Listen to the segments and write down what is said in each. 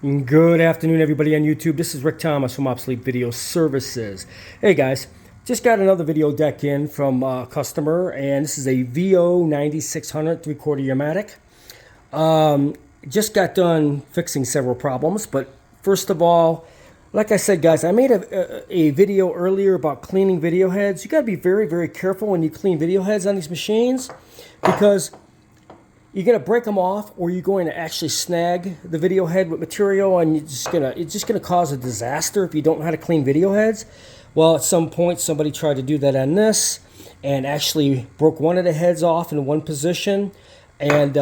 Good afternoon, everybody on YouTube. This is Rick Thomas from Obsolete Video Services. Hey guys, just got another video deck in from a customer, and this is a Vo-9600 3/4 Yamatic. Just got done fixing several problems, but first of all, like I said, guys, I made a video earlier about cleaning video heads. You got to be very, very careful when you clean video heads on these machines, because you're going to break them off, or you're going to actually snag the video head with material, and it's just gonna cause a disaster if you don't know how to clean video heads. Well, at some point somebody tried to do that on this and actually broke one of the heads off in one position, and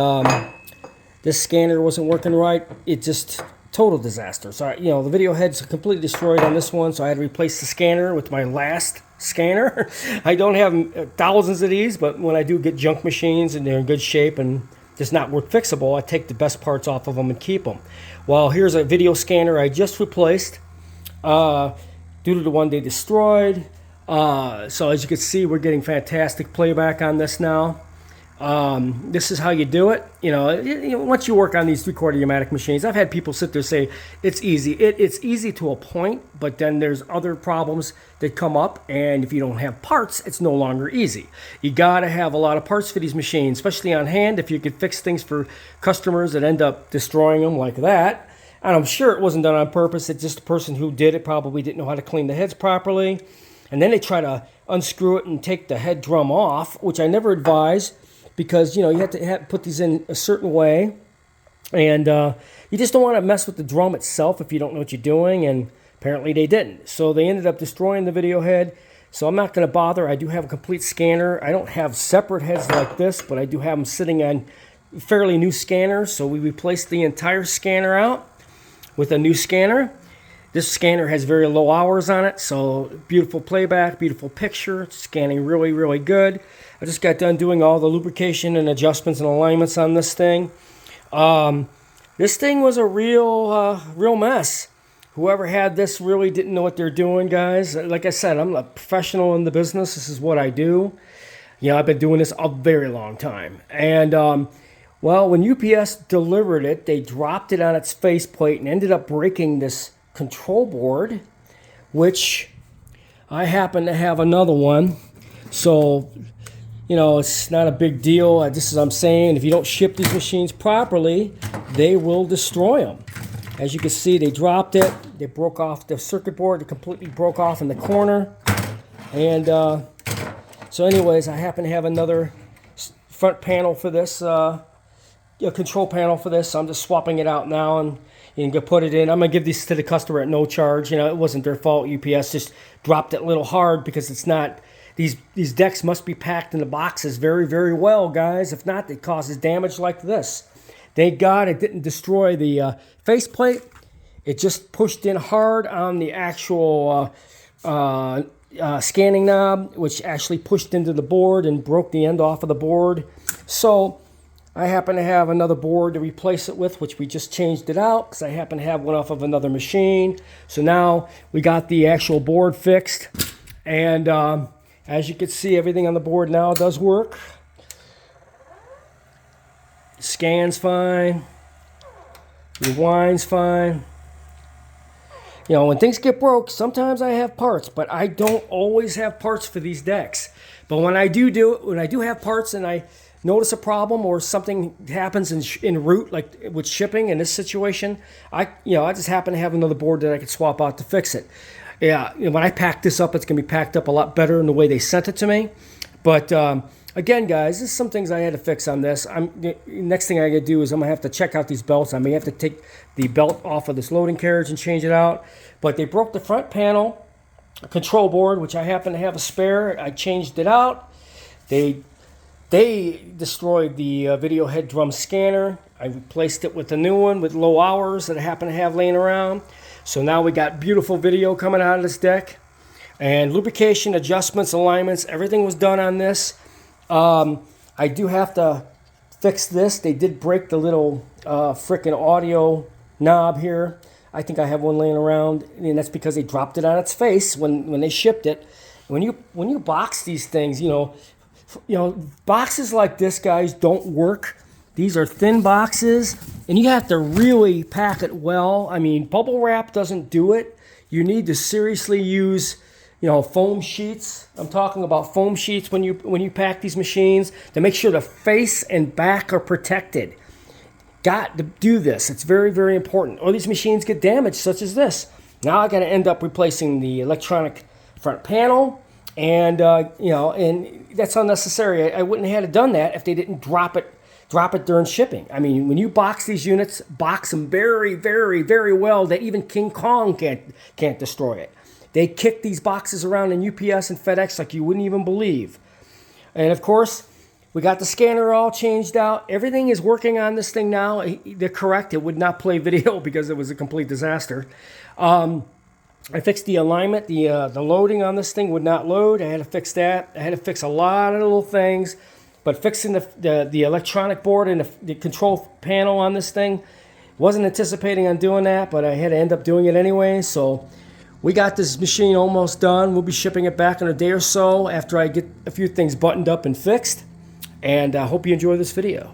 this scanner wasn't working right. It just total disaster. So the video head's completely destroyed on this one, so I had to replace the scanner with my last scanner. I don't have thousands of these, but when I do get junk machines and they're in good shape and just not worth fixable, I take the best parts off of them and keep them. Well, here's a video scanner I just replaced due to the one they destroyed. So as you can see, we're getting fantastic playback on this now. This is how you do it. Once you work on these 3/4 Yamatic machines, I've had people sit there say it's easy. It's easy to a point, but then there's other problems that come up, and if you don't have parts, it's no longer easy. You gotta have a lot of parts for these machines, especially on hand. If you could fix things for customers that end up destroying them like that, and I'm sure it wasn't done on purpose. It's just the person who did it probably didn't know how to clean the heads properly, and then they try to unscrew it and take the head drum off, which I never advise, because you have to put these in a certain way, and you just don't want to mess with the drum itself if you don't know what you're doing, and apparently they didn't. So they ended up destroying the video head, so I'm not going to bother. I do have a complete scanner. I don't have separate heads like this, but I do have them sitting on fairly new scanners, so we replaced the entire scanner out with a new scanner. This scanner has very low hours on it, so beautiful playback, beautiful picture, it's scanning really, really good. I just got done doing all the lubrication and adjustments and alignments on this thing. This thing was a real mess. Whoever had this really didn't know what they're doing, guys. Like I said, I'm a professional in the business. This is what I do. I've been doing this a very long time. And well, when UPS delivered it, they dropped it on its faceplate and ended up breaking this control board, which I happen to have another one. So it's not a big deal. This is what I'm saying. If you don't ship these machines properly, they will destroy them. As you can see, they dropped it. They broke off the circuit board. It completely broke off in the corner. And so anyways, I happen to have another front panel for this, control panel for this. So I'm just swapping it out now, and you can put it in. I'm going to give these to the customer at no charge. It wasn't their fault. UPS just dropped it a little hard, because it's not... These decks must be packed in the boxes very, very well, guys. If not, it causes damage like this. Thank God it didn't destroy the faceplate. It just pushed in hard on the actual scanning knob, which actually pushed into the board and broke the end off of the board. So I happen to have another board to replace it with, which we just changed it out because I happen to have one off of another machine. So now we got the actual board fixed, and as you can see, everything on the board now does work. Scans fine. Rewinds fine. When things get broke, sometimes I have parts, but I don't always have parts for these decks. But when I do have parts and I notice a problem or something happens en route, like with shipping in this situation, I just happen to have another board that I could swap out to fix it. When I pack this up, it's going to be packed up a lot better in the way they sent it to me. But again, guys, there's some things I had to fix on this. Next thing I got to do is I'm going to have to check out these belts. I may have to take the belt off of this loading carriage and change it out. But they broke the front panel control board, which I happen to have a spare. I changed it out. They destroyed the video head drum scanner. I replaced it with a new one with low hours that I happen to have laying around. So now we got beautiful video coming out of this deck. And lubrication, adjustments, alignments, everything was done on this. I do have to fix this. They did break the little frickin' audio knob here. I think I have one laying around, and that's because they dropped it on its face when they shipped it. When you box these things, boxes like this, guys, don't work These are thin boxes, and you have to really pack it well. I mean, bubble wrap doesn't do it. You need to seriously use, foam sheets. I'm talking about foam sheets when you pack these machines, to make sure the face and back are protected. Got to do this. It's very, very important. Or these machines get damaged, such as this. Now I got to end up replacing the electronic front panel, and and that's unnecessary. I wouldn't have had done that if they didn't drop it during shipping. I mean, when you box these units, box them very, very, very well that even King Kong can't destroy it. They kick these boxes around in UPS and FedEx like you wouldn't even believe. And of course, we got the scanner all changed out. Everything is working on this thing now. They're correct. It would not play video because it was a complete disaster. I fixed the alignment. The loading on this thing would not load. I had to fix that. I had to fix a lot of little things. But fixing the electronic board and the control panel on this thing, wasn't anticipating on doing that, but I had to end up doing it anyway. So we got this machine almost done. We'll be shipping it back in a day or so after I get a few things buttoned up and fixed. And I hope you enjoy this video.